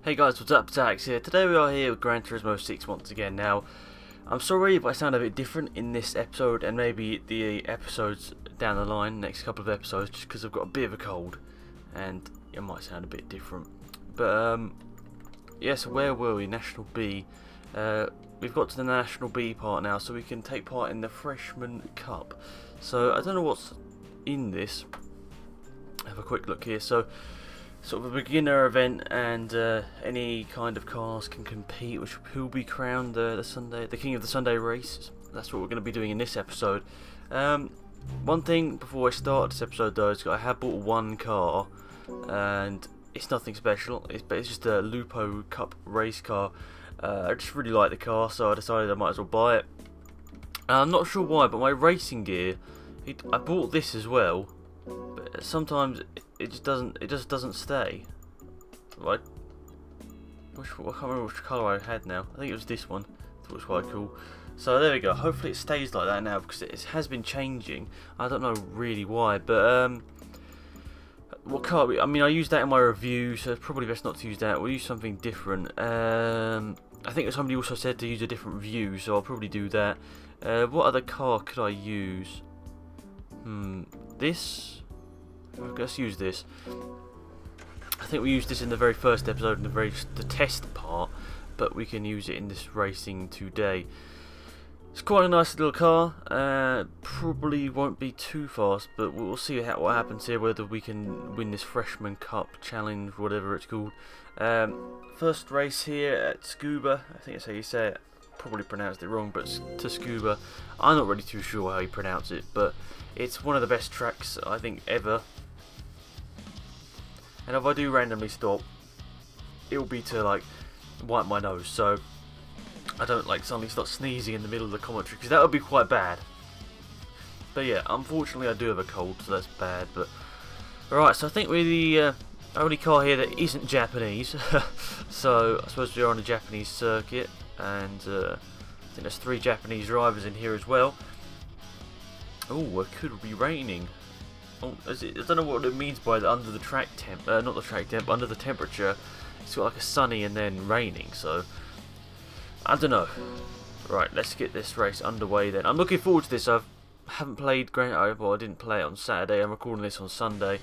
Hey guys, what's up? Zax here. Today we are here with Gran Turismo 6 once again. Now, I'm sorry if I sound a bit different in this episode and maybe the episodes down the line, next couple of episodes, just because I've got a bit of a cold and it might sound a bit different. But, yeah, so where were we? National B. We've got to the National B part now, so we can take part in the Freshman Cup. So, I don't know what's in this. Have a quick look here. So, sort of a beginner event, and any kind of cars can compete, which will be crowned the king of the Sunday race. That's what we're going to be doing in this episode. One thing before I start this episode though is I have bought one car, and it's nothing special. It's just a Lupo Cup race car. I just really like the car, so I decided I might as well buy it. I'm not sure why, but my racing gear, I bought this as well, but sometimes it just doesn't stay. Right? I can't remember which colour I had now. I think it was this one. I thought it was quite cool. So there we go. Hopefully it stays like that now, because it has been changing. I don't know really why, but what car? I mean, I used that in my review, so it's probably best not to use that. We'll use something different. I think somebody also said to use a different view, so I'll probably do that. What other car could I use? This. Let's use this. I think we used this in the very first episode, in the test part, but we can use it in this racing today. It's quite a nice little car. Probably won't be too fast, but we'll see what happens here, whether we can win this Freshman Cup challenge, whatever it's called. First race here at Scuba. I think that's how you say it. Probably pronounced it wrong, but to Scuba. I'm not really too sure how you pronounce it, but it's one of the best tracks I think ever. And if I do randomly stop, it'll be to like wipe my nose, so I don't like suddenly start sneezing in the middle of the commentary, because that would be quite bad. But yeah, unfortunately I do have a cold, so that's bad. But alright, so I think we're the only car here that isn't Japanese. So I suppose we're on a Japanese circuit, and I think there's 3 Japanese drivers in here as well. Oh, it could be raining. Oh, I don't know what it means by the under the track temp, not the track temp, under the temperature. It's got like a sunny and then raining, so I don't know. Right, let's get this race underway then. I'm looking forward to this. I haven't played well, I didn't play it on Saturday. I'm recording this on Sunday,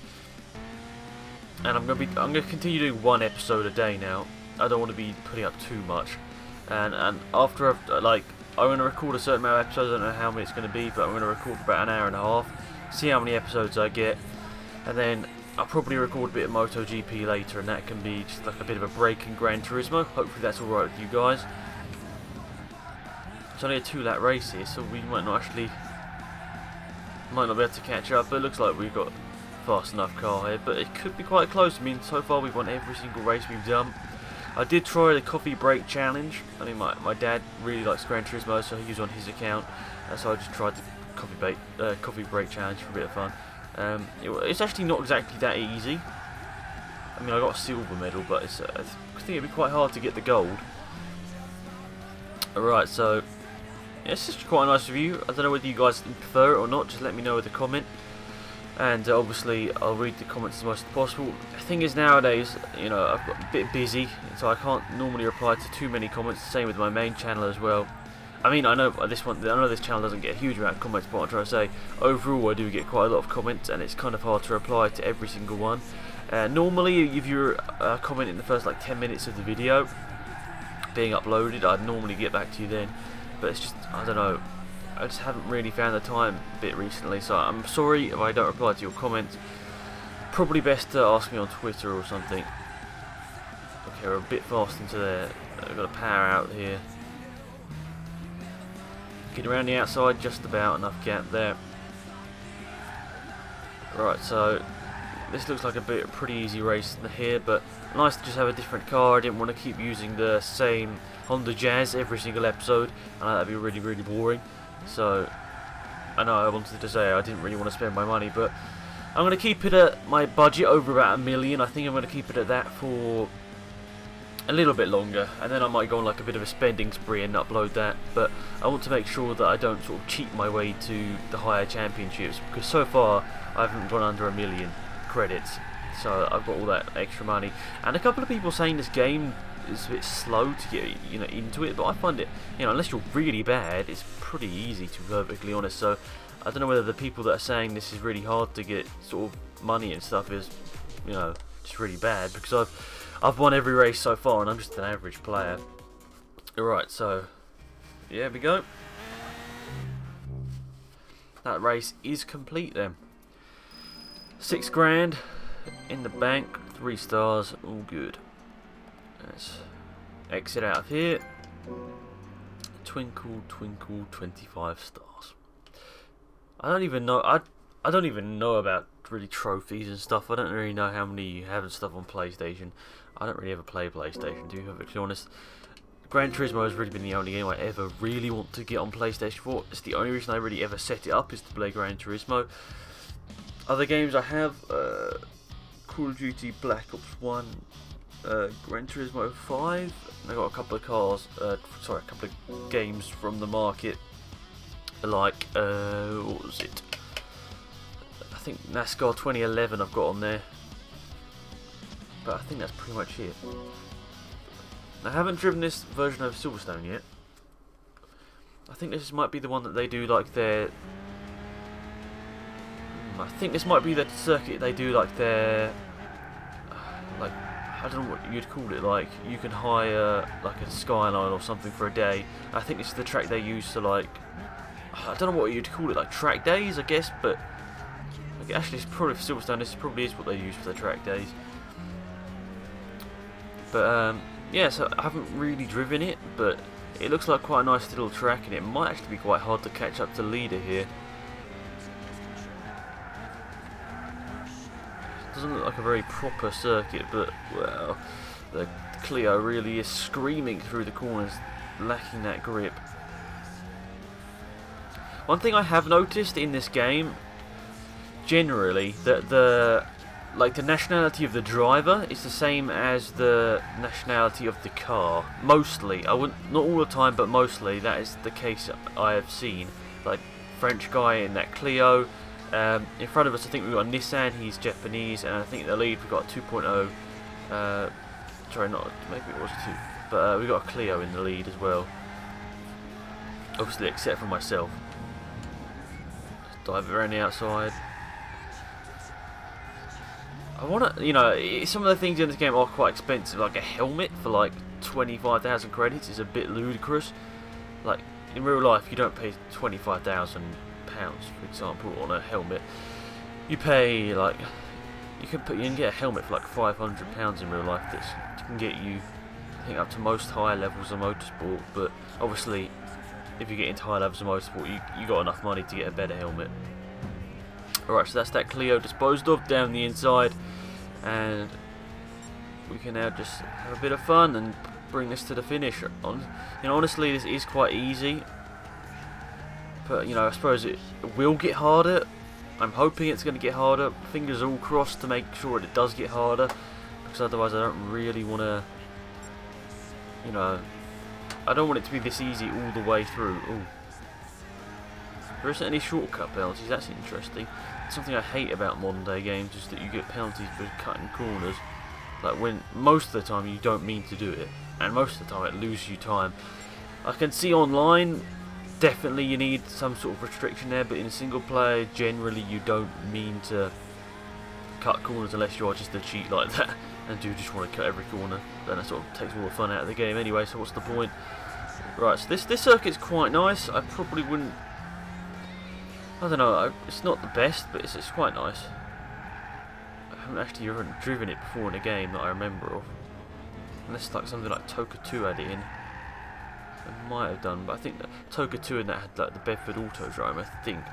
and I'm gonna continue doing one episode a day now. I don't want to be putting up too much, and after I'm gonna record a certain amount of episodes. I don't know how many it's gonna be, but I'm gonna record for about an hour and a half. See how many episodes I get, and then I'll probably record a bit of MotoGP later, and that can be just like a bit of a break in Gran Turismo. Hopefully that's alright with you guys. It's only a 2-lap race here, so we might not be able to catch up, but it looks like we've got a fast enough car here, but it could be quite close. I mean, so far we've won every single race we've done. I did try the coffee break challenge. I mean, my dad really likes Gran Turismo, so he used on his account, so I just tried the coffee break challenge for a bit of fun. It's actually not exactly that easy. I mean, I got a silver medal, but I think it'd be quite hard to get the gold. Alright, so yeah, it's just quite a nice review. I don't know whether you guys prefer it or not. Just let me know with a comment, and obviously I'll read the comments as much as possible. The thing is, nowadays, you know, I've got a bit busy, so I can't normally reply to too many comments. The same with my main channel as well. I mean, I know this channel doesn't get a huge amount of comments, but what I'm trying to say, overall I do get quite a lot of comments, and it's kind of hard to reply to every single one. Normally, if you're commenting in the first like 10 minutes of the video being uploaded, I'd normally get back to you then, but it's just, I don't know, I just haven't really found the time a bit recently, so I'm sorry if I don't reply to your comments. Probably best to ask me on Twitter or something. Okay, we're a bit fast into there. I've got a power out here. Get around the outside, just about enough gap there. Right, so this looks like a pretty easy race here, but nice to just have a different car. I didn't want to keep using the same Honda Jazz every single episode. I know that'd be really, really boring. So I know I wanted to say I didn't really want to spend my money, but I'm going to keep it at my budget over about $1 million. I think I'm going to keep it at that for a little bit longer, and then I might go on like a bit of a spending spree and upload that. But I want to make sure that I don't sort of cheat my way to the higher championships, because so far I haven't gone under $1 million credits. So I've got all that extra money, and a couple of people saying this game is a bit slow to get into it, but I find it, unless you're really bad, it's pretty easy, to be perfectly honest. So I don't know whether the people that are saying this is really hard to get sort of money and stuff is, just really bad, because I've won every race so far and I'm just an average player. Alright, so here we go. That race is complete then. 6 grand in the bank, 3 stars, all good. Let's exit out of here. Twinkle, twinkle, 25 stars. I don't even know. I don't even know about really trophies and stuff. I don't really know how many you have and stuff on PlayStation. I don't really ever play PlayStation, to be perfectly honest. Gran Turismo has really been the only game I ever really want to get on PlayStation 4. It's the only reason I really ever set it up, is to play Gran Turismo. Other games I have, Call of Duty Black Ops 1, Gran Turismo 5, and I got a couple of a couple of games from the market, like, what was it? I think NASCAR 2011 I've got on there, but I think that's pretty much it. I haven't driven this version of Silverstone yet. I think this might be the one that they do like their... I think this might be the circuit they do like their... like, I don't know what you'd call it, like, you can hire like a Skyline or something for a day. I think this is the track they use to, like, I don't know what you'd call it, like track days, I guess, but actually it's probably for Silverstone, this probably is what they use for the track days. But yeah, so I haven't really driven it, but it looks like quite a nice little track, and it might actually be quite hard to catch up to leader here. Doesn't look like a very proper circuit, but well, the Clio really is screaming through the corners, lacking that grip. One thing I have noticed in this game, generally, that the nationality of the driver is the same as the nationality of the car. Mostly, I wouldn't, not all the time, but mostly that is the case I have seen. Like French guy in that Clio. In front of us, I think we've got a Nissan. He's Japanese, and I think in the lead we've got a 2.0. Sorry, not maybe it was 2, but we've got a Clio in the lead as well. Obviously, except for myself. Dive around the outside. I want to, some of the things in this game are quite expensive. Like a helmet for like 25,000 credits is a bit ludicrous. Like in real life, you don't pay 25,000 pounds, for example, on a helmet. You pay like you can get a helmet for like 500 pounds in real life. That can get you, I think, up to most higher levels of motorsport. But obviously, if you get into higher levels of motorsport, you got enough money to get a better helmet. Alright, so that's that Clio disposed of down the inside, and we can now just have a bit of fun and bring this to the finish. Honestly, this is quite easy, but I suppose it will get harder. I'm hoping it's going to get harder. Fingers all crossed to make sure it does get harder, because otherwise I don't really want to, I don't want it to be this easy all the way through. Ooh. There isn't any shortcut penalties, that's interesting. Something I hate about modern day games is that you get penalties for cutting corners. Like when most of the time you don't mean to do it, and most of the time it loses you time. I can see online, definitely you need some sort of restriction there, but in single player, generally you don't mean to cut corners unless you are just a cheat like that and do just want to cut every corner. Then that sort of takes all the fun out of the game anyway, so what's the point? Right, so this circuit's quite nice. I probably wouldn't, I don't know, it's not the best, but it's quite nice. I haven't actually ever driven it before in a game that I remember of. Unless like something like Toka 2 had it in. I might have done, but I think that Toka 2 and that had like the Bedford Autodrome, I think.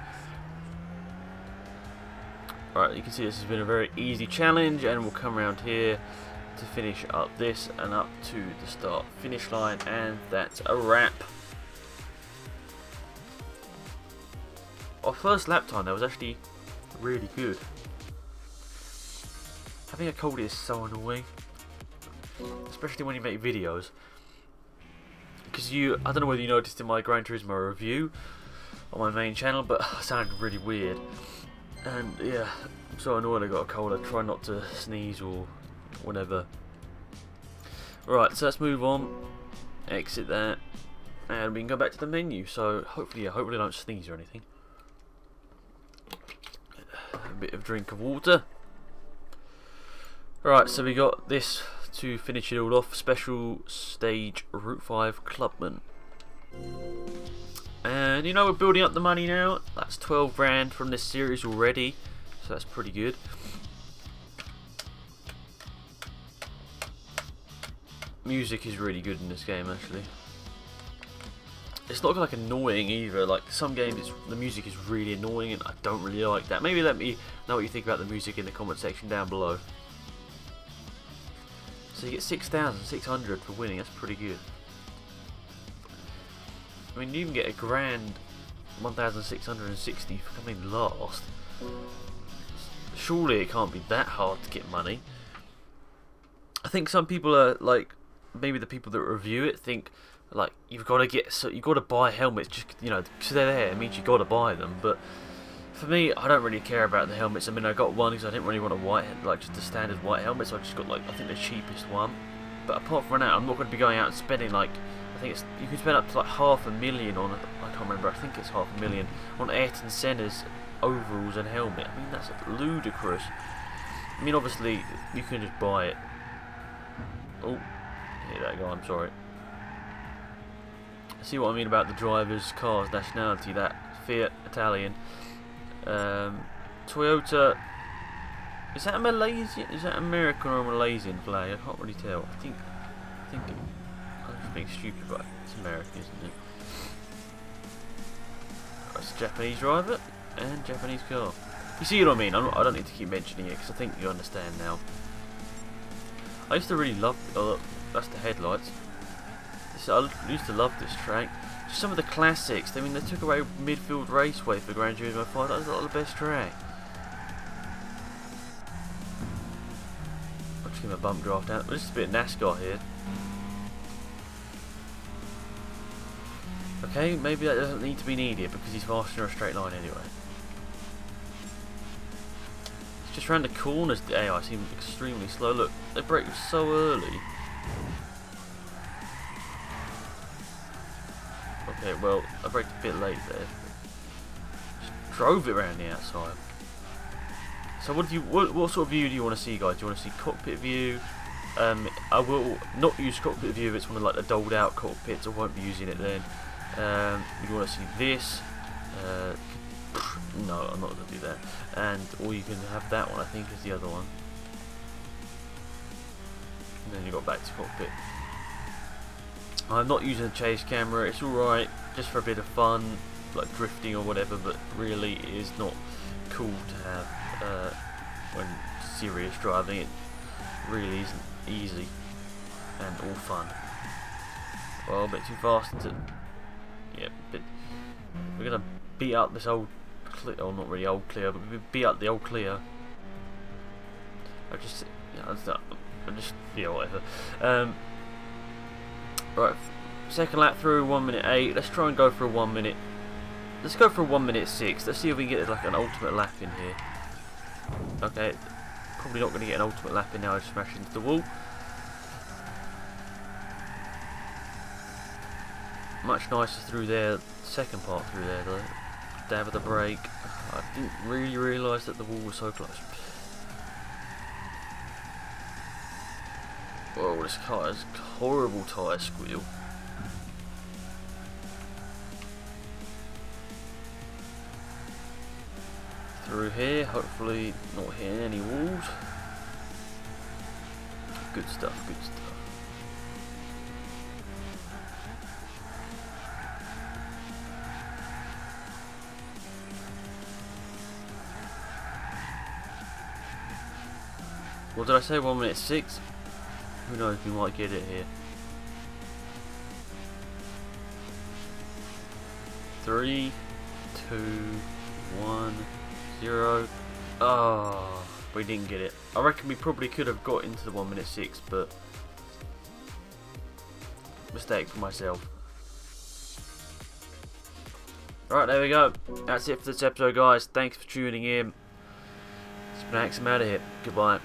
Alright, you can see this has been a very easy challenge, and we'll come around here to finish up this and up to the start finish line, and that's a wrap. Our first lap time there was actually really good. Having a cold is so annoying, especially when you make videos, because I don't know whether you noticed in my Gran Turismo review on my main channel, but I sounded really weird. And yeah, I'm so annoyed I got a cold. I try not to sneeze or whatever. Right, so let's move on. Exit that, and we can go back to the menu. So hopefully, hopefully I don't sneeze or anything. A bit of drink of water. Right, so we got this to finish it all off. Special stage Route 5 Clubman. And you know, we're building up the money now. That's 12 grand from this series already, so that's pretty good. Music is really good in this game, actually. It's not like annoying either. Like some games, the music is really annoying, and I don't really like that. Maybe let me know what you think about the music in the comment section down below. So you get 6,600 for winning. That's pretty good. I mean, you can get a grand 1,660 for coming last. Surely it can't be that hard to get money. I think some people are like, maybe the people that review it think like you've got to buy helmets just, you know, because they're there. It means you've got to buy them. But for me, I don't really care about the helmets. I mean, I got one because I didn't really want a white, like just a standard white helmet, so I just got like, I think the cheapest one. But apart from that, I'm not going to be going out and spending like, I think it's, you can spend up to like $500,000 on, I can't remember, I think it's $500,000 on Ayrton Senna's overalls and helmet. I mean, that's ludicrous. I mean, obviously, you can just buy it. Oh, here that go, I'm sorry. See what I mean about the driver's car's nationality, that Fiat Italian. Toyota, is that a Malaysian, is that American or a Malaysian flag? I can't really tell. I think I'm just being stupid, but it's American, isn't it? That's a Japanese driver and Japanese car. You see what I mean? I don't need to keep mentioning it because I think you understand now. I used to really love, oh, that's the headlights. I used to love this track. Just some of the classics. I mean, they took away Midfield Raceway for Gran Turismo 5. That was not the best track. I'll just give him a bump draft out. This is a bit of NASCAR here. Okay, maybe that doesn't need to be needed because he's faster in a straight line anyway. It's just around the corners. The AI seems extremely slow. Look, they brake so early. Okay, well, I braked a bit late there. Just drove it around the outside. So what sort of view do you want to see, guys? Do you want to see cockpit view? I will not use cockpit view if it's one of like the doled out cockpits. I won't be using it then. You want to see this? No, I'm not going to do that. Or you can have that one, I think, is the other one. And then you got back to cockpit. I'm not using the chase camera. It's alright, just for a bit of fun, like drifting or whatever, but really it is not cool to have when serious driving. It really isn't easy and all fun. Well, a bit too fast into, yeah, but we're gonna beat up this old Clio, or not really old Clio, but we beat up the old Clio. Yeah, whatever. Right, second lap through, 1:08. Let's try and go for a 1 minute. Let's go for a 1:06. Let's see if we can get like an ultimate lap in here. Okay, probably not going to get an ultimate lap in now. I just smashed into the wall. Much nicer through there. Second part through there though. Dab of the brake. I didn't really realise that the wall was so close. Whoa, this car has horrible tyre squeal. Through here, hopefully not hitting any walls. Good stuff, good stuff. What did I say, 1:06? Who knows, we might get it here. 3, 2, 1, 0. Oh, we didn't get it. I reckon we probably could have got into the 1:06, but mistake for myself. Right, there we go. That's it for this episode, guys. Thanks for tuning in. Max, I'm out of here. Goodbye.